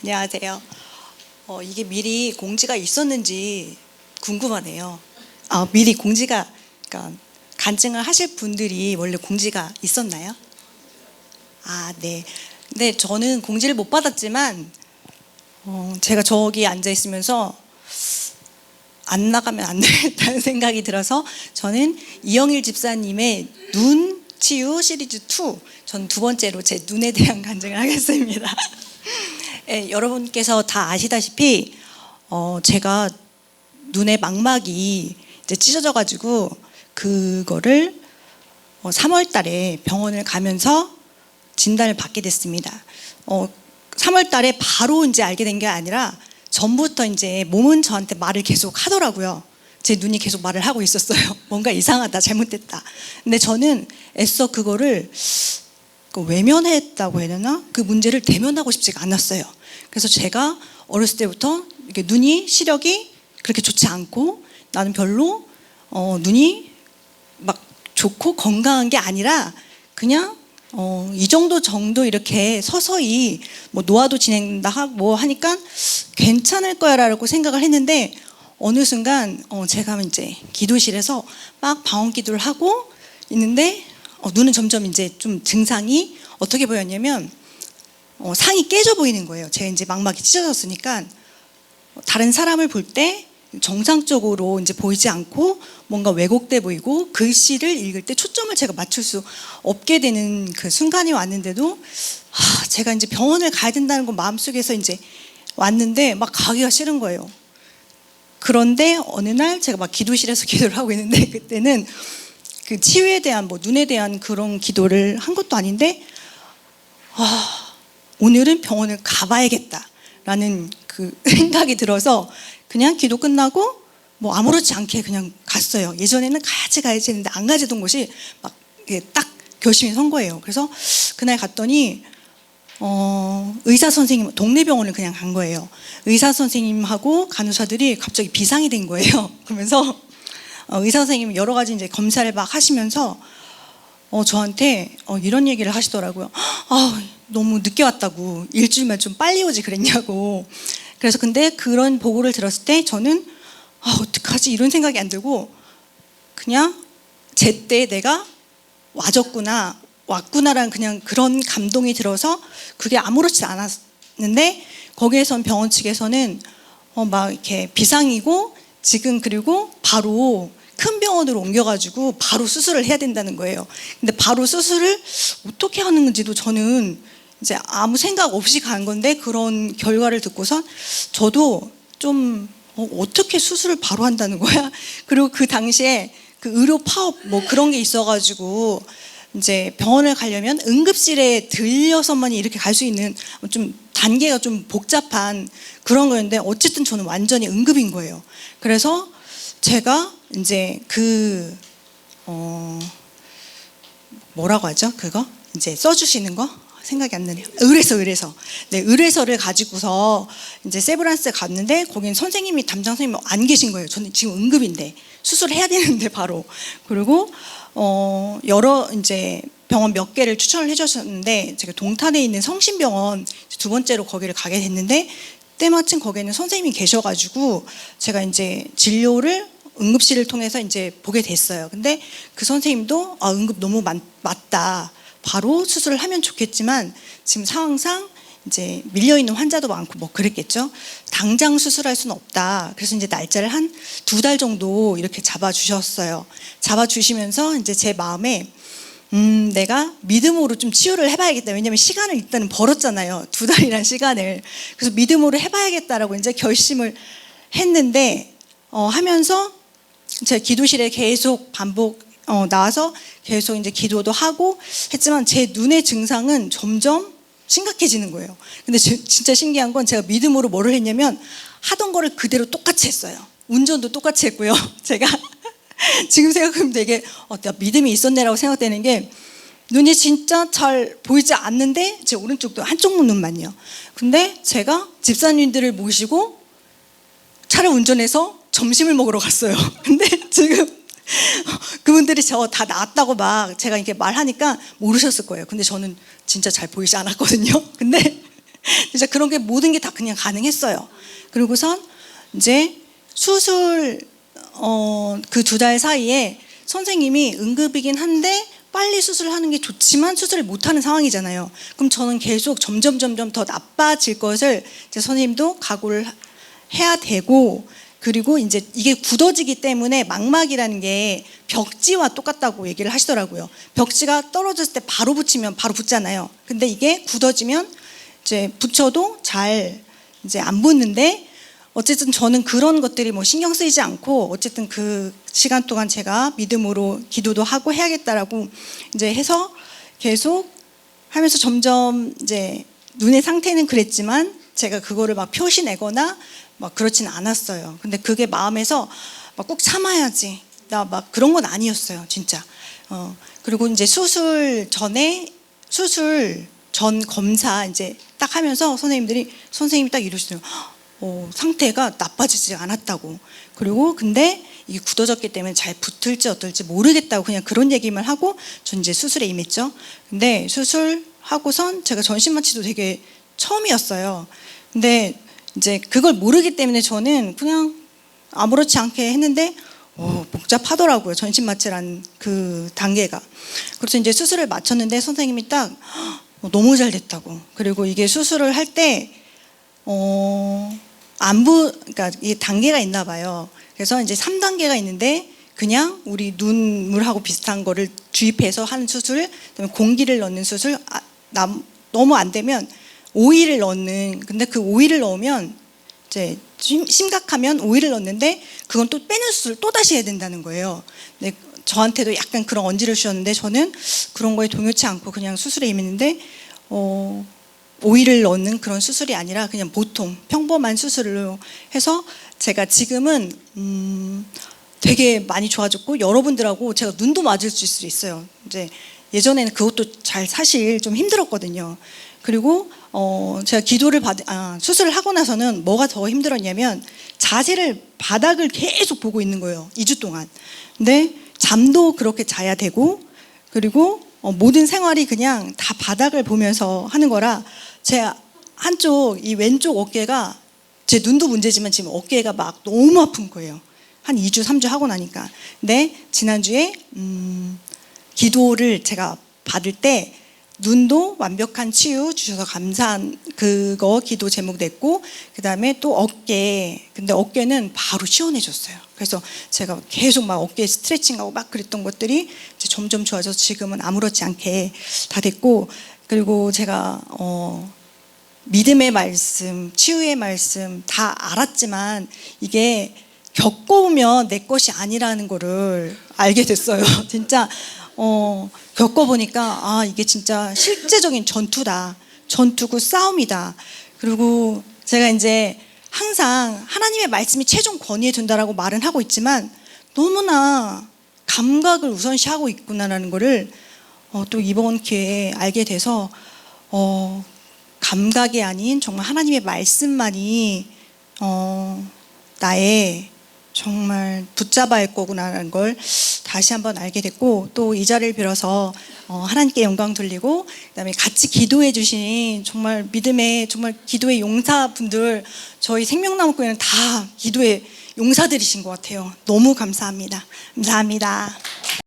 안녕하세요. 이게 미리 공지가 있었는지 궁금하네요. 미리 공지가, 그러니까 간증을 하실 분들이 원래 공지가 있었나요? 네. 근데 저는 공지를 못 받았지만, 제가 저기 앉아 있으면서 안 나가면 안 되겠다는 생각이 들어서 저는 이영일 집사님의 눈 치유 시리즈 2, 전 두 번째로 제 눈에 대한 간증을 하겠습니다. 네, 여러분께서 다 아시다시피 제가 눈의 망막이 이제 찢어져 가지고 그거를 3월 달에 병원을 가면서 진단을 받게 됐습니다. 3월 달에 바로 이제 알게 된 게 아니라 전부터 이제 몸은 저한테 말을 계속 하더라고요. 제 눈이 계속 말을 하고 있었어요. 뭔가 이상하다, 잘못됐다. 근데 저는 애써 그거를 외면했다고 해야 되나? 그 문제를 대면하고 싶지가 않았어요. 그래서 제가 어렸을 때부터 이렇게 눈이 시력이 그렇게 좋지 않고 나는 별로 눈이 막 좋고 건강한 게 아니라 그냥 이 정도 이렇게 서서히 뭐 노화도 진행된다 하고 하니까 괜찮을 거야라고 생각을 했는데 어느 순간 제가 이제 기도실에서 막 방언 기도를 하고 있는데 눈은 점점 이제 좀 증상이 어떻게 보였냐면 상이 깨져 보이는 거예요. 제가 이제 망막이 찢어졌으니까 다른 사람을 볼 때 정상적으로 이제 보이지 않고 뭔가 왜곡돼 보이고 글씨를 읽을 때 초점을 제가 맞출 수 없게 되는 그 순간이 왔는데도 제가 이제 병원을 가야 된다는 거 마음속에서 이제 왔는데 막 가기가 싫은 거예요. 그런데 어느 날 제가 막 기도실에서 기도를 하고 있는데 그때는 그 치유에 대한 뭐 눈에 대한 그런 기도를 한 것도 아닌데 오늘은 병원을 가봐야겠다라는 그 생각이 들어서 그냥 기도 끝나고 뭐 아무렇지 않게 그냥 갔어요. 예전에는 가야지 했는데 안 가지던 곳이 막 딱 결심이 선 거예요. 그래서 그날 갔더니 의사 선생님, 동네 병원을 그냥 간 거예요. 의사 선생님하고 간호사들이 갑자기 비상이 된 거예요. 그러면서 의사 선생님이 여러 가지 이제 검사를 막 하시면서 저한테 이런 얘기를 하시더라고요. 너무 늦게 왔다고, 일주일만 좀 빨리 오지 그랬냐고. 그래서 근데 그런 보고를 들었을 때 저는 어떡하지 이런 생각이 안 들고 그냥 제때 내가 왔구나라는 그냥 그런 감동이 들어서 그게 아무렇지 않았는데 거기에선 병원 측에서는 막 이렇게 비상이고 지금 그리고 바로 큰 병원으로 옮겨가지고 바로 수술을 해야 된다는 거예요. 근데 바로 수술을 어떻게 하는 건지도 저는 이제 아무 생각 없이 간 건데 그런 결과를 듣고선 저도 좀 어떻게 수술을 바로 한다는 거야? 그리고 그 당시에 그 의료 파업 뭐 그런 게 있어가지고 이제 병원을 가려면 응급실에 들려서만 이렇게 갈 수 있는 좀 단계가 좀 복잡한 그런 거였는데 어쨌든 저는 완전히 응급인 거예요. 그래서 제가 이제 뭐라고 하죠? 그거 이제 써주시는 거 생각이 안 나네요. 의뢰서. 네, 의뢰서를 가지고서 이제 세브란스 갔는데 거긴 선생님이 담당 선생님이 안 계신 거예요. 저는 지금 응급인데 수술을 해야 되는데 바로. 그리고 여러 이제 병원 몇 개를 추천을 해주셨는데 제가 동탄에 있는 성심병원 두 번째로 거기를 가게 됐는데 때마침 거기에는 선생님이 계셔가지고 제가 이제 진료를 응급실을 통해서 이제 보게 됐어요. 근데 그 선생님도 응급 너무 맞다. 바로 수술을 하면 좋겠지만 지금 상황상 이제 밀려있는 환자도 많고 뭐 그랬겠죠. 당장 수술할 수는 없다. 그래서 이제 날짜를 한 2달 정도 이렇게 잡아주셨어요. 잡아주시면서 이제 제 마음에 내가 믿음으로 좀 치유를 해봐야겠다. 왜냐면 시간을 일단은 벌었잖아요. 2달이라는 시간을. 그래서 믿음으로 해봐야겠다라고 이제 결심을 했는데 하면서 제가 기도실에 계속 반복 나와서 계속 이제 기도도 하고 했지만 제 눈의 증상은 점점 심각해지는 거예요. 근데 진짜 신기한 건 제가 믿음으로 뭐를 했냐면 하던 거를 그대로 똑같이 했어요. 운전도 똑같이 했고요. 제가 지금 생각하면 되게 내가 믿음이 있었네라고 생각되는 게 눈이 진짜 잘 보이지 않는데 제 오른쪽도 한쪽 눈만요. 근데 제가 집사님들을 모시고 차를 운전해서 점심을 먹으러 갔어요. 근데 지금 그분들이 저 다 나았다고 막 제가 이렇게 말하니까 모르셨을 거예요. 근데 저는 진짜 잘 보이지 않았거든요. 근데 진짜 그런 게 모든 게 다 그냥 가능했어요. 그리고선 이제 수술 그 2달 사이에 선생님이 응급이긴 한데 빨리 수술하는 게 좋지만 수술을 못하는 상황이잖아요. 그럼 저는 계속 점점 더 나빠질 것을 이제 선생님도 각오를 해야 되고, 그리고 이제 이게 굳어지기 때문에 망막이라는 게 벽지와 똑같다고 얘기를 하시더라고요. 벽지가 떨어졌을 때 바로 붙이면 바로 붙잖아요. 근데 이게 굳어지면 이제 붙여도 잘 이제 안 붙는데, 어쨌든 저는 그런 것들이 뭐 신경 쓰이지 않고 어쨌든 그 시간 동안 제가 믿음으로 기도도 하고 해야겠다라고 이제 해서 계속 하면서 점점 이제 눈의 상태는 그랬지만 제가 그거를 막 표시내거나 막 그렇진 않았어요. 근데 그게 마음에서 막 꼭 참아야지, 나 막 그런 건 아니었어요, 진짜. 그리고 이제 수술 전 검사 이제 딱 하면서 선생님이 딱 이러시더라고요. 상태가 나빠지지 않았다고. 그리고 근데 이게 굳어졌기 때문에 잘 붙을지 어떨지 모르겠다고 그냥 그런 얘기만 하고 전 이제 수술에 임했죠. 근데 수술하고선 제가 전신마취도 되게 처음이었어요. 근데 이제 그걸 모르기 때문에 저는 그냥 아무렇지 않게 했는데 복잡하더라고요. 전신마취라는 그 단계가. 그래서 이제 수술을 마쳤는데 선생님이 딱 너무 잘 됐다고. 그리고 이게 수술을 할 때 그러니까 이 단계가 있나 봐요. 그래서 이제 3단계가 있는데 그냥 우리 눈물하고 비슷한 거를 주입해서 하는 수술, 그다음에 공기를 넣는 수술, 너무 안 되면 오일을 넣는. 근데 그 오일을 넣으면 이제 심각하면 오일을 넣는데 그건 또 빼는 수술 또 다시 해야 된다는 거예요. 근데 저한테도 약간 그런 언지를 주셨는데 저는 그런 거에 동요치 않고 그냥 수술에 임했는데 오일을 넣는 그런 수술이 아니라 그냥 보통 평범한 수술로 해서 제가 지금은 되게 많이 좋아졌고 여러분들하고 제가 눈도 맞을 수 있어요. 이제 예전에는 그것도 사실 좀 힘들었거든요. 그리고 제가 수술을 하고 나서는 뭐가 더 힘들었냐면 자세를 바닥을 계속 보고 있는 거예요. 2주 동안. 근데 잠도 그렇게 자야 되고, 그리고 모든 생활이 그냥 다 바닥을 보면서 하는 거라 제 한쪽 이 왼쪽 어깨가, 제 눈도 문제지만 지금 어깨가 막 너무 아픈 거예요. 한 2주 3주 하고 나니까. 근데 지난주에 기도를 제가 받을 때 눈도 완벽한 치유 주셔서 감사한 그거 기도 제목 냈고, 그 다음에 또 근데 어깨는 바로 시원해졌어요. 그래서 제가 계속 막 어깨 스트레칭하고 막 그랬던 것들이 이제 점점 좋아져서 지금은 아무렇지 않게 다 됐고, 그리고 제가 믿음의 말씀, 치유의 말씀 다 알았지만 이게 겪어보면 내 것이 아니라는 거를 알게 됐어요. 진짜 겪어보니까 이게 진짜 실제적인 전투다. 전투고 싸움이다. 그리고 제가 이제 항상 하나님의 말씀이 최종 권위에 둔다라고 말은 하고 있지만 너무나 감각을 우선시하고 있구나라는 거를 또 이번 기회에 알게 돼서 감각이 아닌 정말 하나님의 말씀만이 나의 정말 붙잡아야 할 거구나라는 걸 다시 한번 알게 됐고, 또 이 자리를 빌어서 하나님께 영광 돌리고, 그다음에 같이 기도해 주신 정말 믿음의 정말 기도의 용사분들, 저희 생명나무교회는 다 기도의 용사들이신 것 같아요. 너무 감사합니다. 감사합니다.